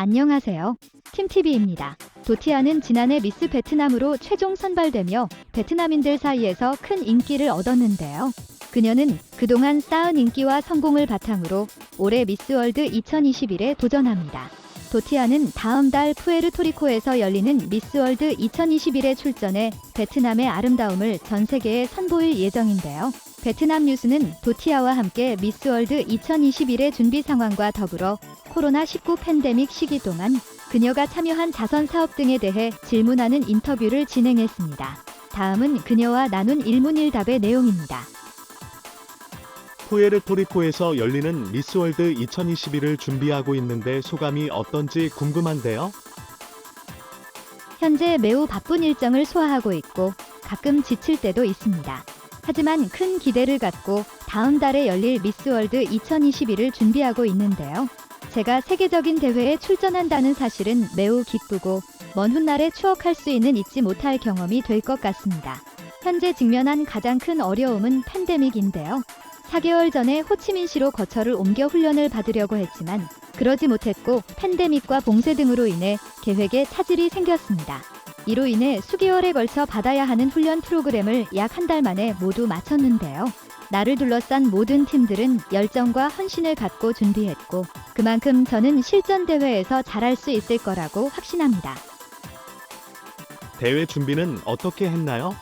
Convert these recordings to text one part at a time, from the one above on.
안녕하세요. 팀TV입니다. 도티아는 지난해 미스 베트남으로 최종 선발되며 베트남인들 사이에서 큰 인기를 얻었는데요. 그녀는 그동안 쌓은 인기와 성공을 바탕으로 올해 미스월드 2021에 도전합니다. 도티아는 다음 달 푸에르토리코에서 열리는 미스월드 2021에 출전해 베트남의 아름다움을 전 세계에 선보일 예정인데요. 베트남 뉴스는 도티아와 함께 미스월드 2021의 준비 상황과 더불어 코로나19 팬데믹 시기 동안 그녀가 참여한 자선 사업 등에 대해 질문하는 인터뷰를 진행했습니다. 다음은 그녀와 나눈 일문일답의 내용입니다. 푸에르토리코에서 열리는 미스월드 2021을 준비하고 있는데 소감이 어떤지 궁금한데요. 현재 매우 바쁜 일정을 소화하고 있고 가끔 지칠 때도 있습니다. 하지만 큰 기대를 갖고 다음 달에 열릴 미스월드 2021을 준비하고 있는데요. 제가 세계적인 대회에 출전한다는 사실은 매우 기쁘고 먼 훗날에 추억할 수 있는 잊지 못할 경험이 될 것 같습니다. 현재 직면한 가장 큰 어려움은 팬데믹인데요. 4개월 전에 호치민시로 거처를 옮겨 훈련을 받으려고 했지만 그러지 못했고 팬데믹과 봉쇄 등으로 인해 계획에 차질이 생겼습니다. 이로 인해 수개월에 걸쳐 받아야 하는 훈련 프로그램을 약 한 달 만에 모두 마쳤는데요. 나를 둘러싼 모든 팀들은 열정과 헌신을 갖고 준비했고 그만큼 저는 실전 대회에서 잘할 수 있을 거라고 확신합니다. 대회 준비는 어떻게 했나요?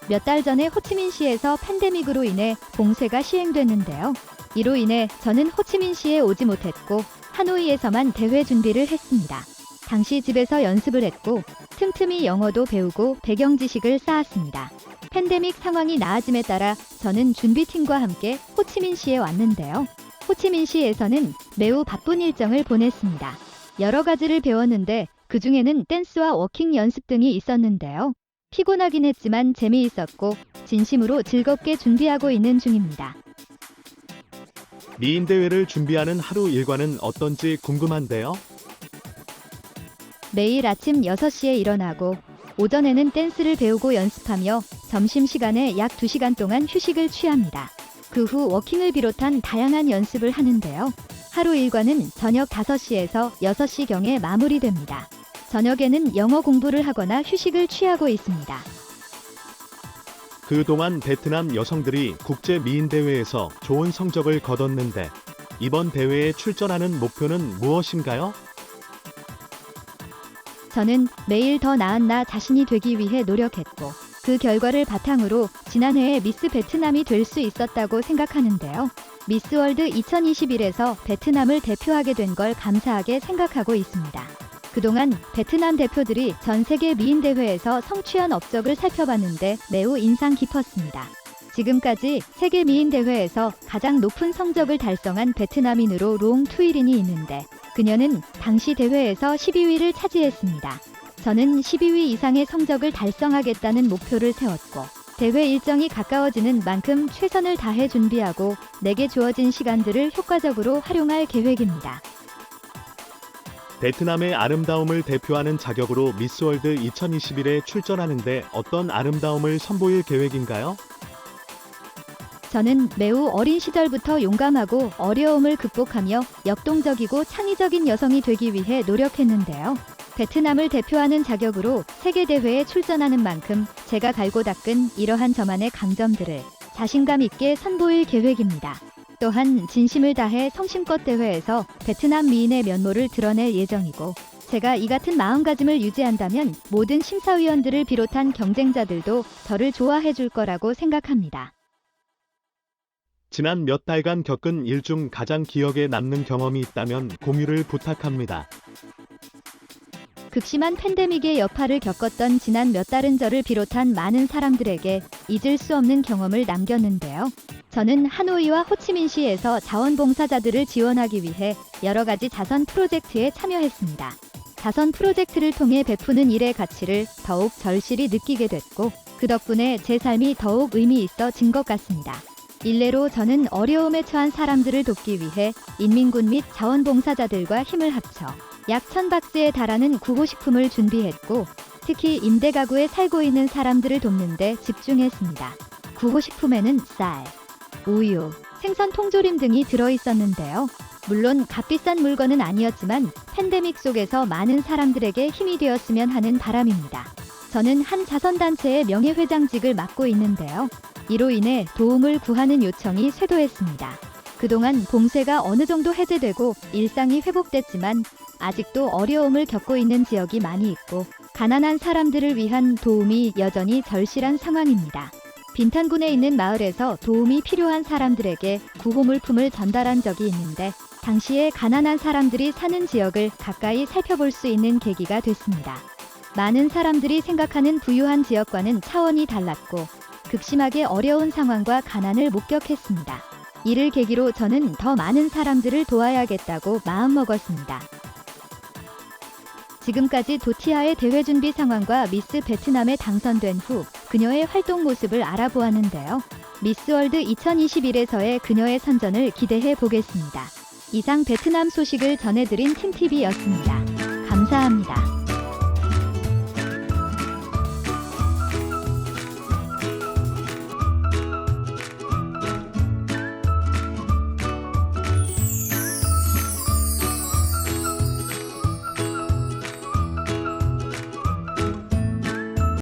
몇 달 전에 호치민시에서 팬데믹으로 인해 봉쇄가 시행됐는데요. 이로 인해 저는 호치민시에 오지 못했고 하노이에서만 대회 준비를 했습니다. 당시 집에서 연습을 했고 틈틈이 영어도 배우고 배경 지식을 쌓았습니다. 팬데믹 상황이 나아짐에 따라 저는 준비팀과 함께 호치민시에 왔는데요. 호치민시에서는 매우 바쁜 일정을 보냈습니다. 여러 가지를 배웠는데 그중에는 댄스와 워킹 연습 등이 있었는데요. 피곤하긴 했지만 재미있었고 진심으로 즐겁게 준비하고 있는 중입니다. 미인 대회를 준비하는 하루 일과는 어떤지 궁금한데요. 매일 아침 6시에 일어나고 오전에는 댄스를 배우고 연습하며 점심시간에 약 2시간 동안 휴식을 취합니다. 그 후 워킹을 비롯한 다양한 연습을 하는데요. 하루 일과는 저녁 5시에서 6시경에 마무리됩니다. 저녁에는 영어 공부를 하거나 휴식을 취하고 있습니다. 그동안 베트남 여성들이 국제 미인 대회에서 좋은 성적을 거뒀는데 이번 대회에 출전하는 목표는 무엇인가요? 저는 매일 더 나은 나 자신이 되기 위해 노력했고 그 결과를 바탕으로 지난해에 미스 베트남이 될 수 있었다고 생각하는데요. 미스월드 2021에서 베트남을 대표하게 된 걸 감사하게 생각하고 있습니다. 그동안 베트남 대표들이 전 세계 미인 대회에서 성취한 업적을 살펴봤는데 매우 인상 깊었습니다. 지금까지 세계 미인 대회에서 가장 높은 성적을 달성한 베트남인으로 롱 투이린이 있는데 그녀는 당시 대회에서 12위를 차지했습니다. 저는 12위 이상의 성적을 달성하겠다는 목표를 세웠고 대회 일정이 가까워지는 만큼 최선을 다해 준비하고 내게 주어진 시간들을 효과적으로 활용할 계획입니다. 베트남의 아름다움을 대표하는 자격으로 미스월드 2021에 출전하는데 어떤 아름다움을 선보일 계획인가요? 저는 매우 어린 시절부터 용감하고 어려움을 극복하며 역동적이고 창의적인 여성이 되기 위해 노력했는데요. 베트남을 대표하는 자격으로 세계대회에 출전하는 만큼 제가 갈고 닦은 이러한 저만의 강점들을 자신감 있게 선보일 계획입니다. 또한 진심을 다해 성심껏 대회에서 베트남 미인의 면모를 드러낼 예정이고 제가 이 같은 마음가짐을 유지한다면 모든 심사위원들을 비롯한 경쟁자들도 저를 좋아해 줄 거라고 생각합니다. 지난 몇 달간 겪은 일 중 가장 기억에 남는 경험이 있다면 공유를 부탁합니다. 극심한 팬데믹의 여파를 겪었던 지난 몇 달은 저를 비롯한 많은 사람들에게 잊을 수 없는 경험을 남겼는데요. 저는 하노이와 호치민시에서 자원봉사자들을 지원하기 위해 여러 가지 자선 프로젝트에 참여했습니다. 자선 프로젝트를 통해 베푸는 일의 가치를 더욱 절실히 느끼게 됐고 그 덕분에 제 삶이 더욱 의미 있어진 것 같습니다. 일례로 저는 어려움에 처한 사람들을 돕기 위해 인민군 및 자원봉사자들과 힘을 합쳐 약 1000박스에 달하는 구호식품을 준비했고 특히 임대가구에 살고 있는 사람들을 돕는 데 집중했습니다. 구호식품에는 쌀, 우유, 생선 통조림 등이 들어있었는데요. 물론 값비싼 물건은 아니었지만 팬데믹 속에서 많은 사람들에게 힘이 되었으면 하는 바람입니다. 저는 한 자선단체의 명예회장직을 맡고 있는데요. 이로 인해 도움을 구하는 요청이 쇄도했습니다. 그동안 봉쇄가 어느 정도 해제되고 일상이 회복됐지만 아직도 어려움을 겪고 있는 지역이 많이 있고 가난한 사람들을 위한 도움이 여전히 절실한 상황입니다. 빈탄군에 있는 마을에서 도움이 필요한 사람들에게 구호물품을 전달한 적이 있는데 당시에 가난한 사람들이 사는 지역을 가까이 살펴볼 수 있는 계기가 됐습니다. 많은 사람들이 생각하는 부유한 지역과는 차원이 달랐고 극심하게 어려운 상황과 가난을 목격했습니다. 이를 계기로 저는 더 많은 사람들을 도와야겠다고 마음먹었습니다. 지금까지 도티아의 대회 준비 상황과 미스 베트남에 당선된 후 그녀의 활동 모습을 알아보았는데요. 미스월드 2021에서의 그녀의 선전을 기대해 보겠습니다. 이상 베트남 소식을 전해드린 팀TV였습니다. 감사합니다.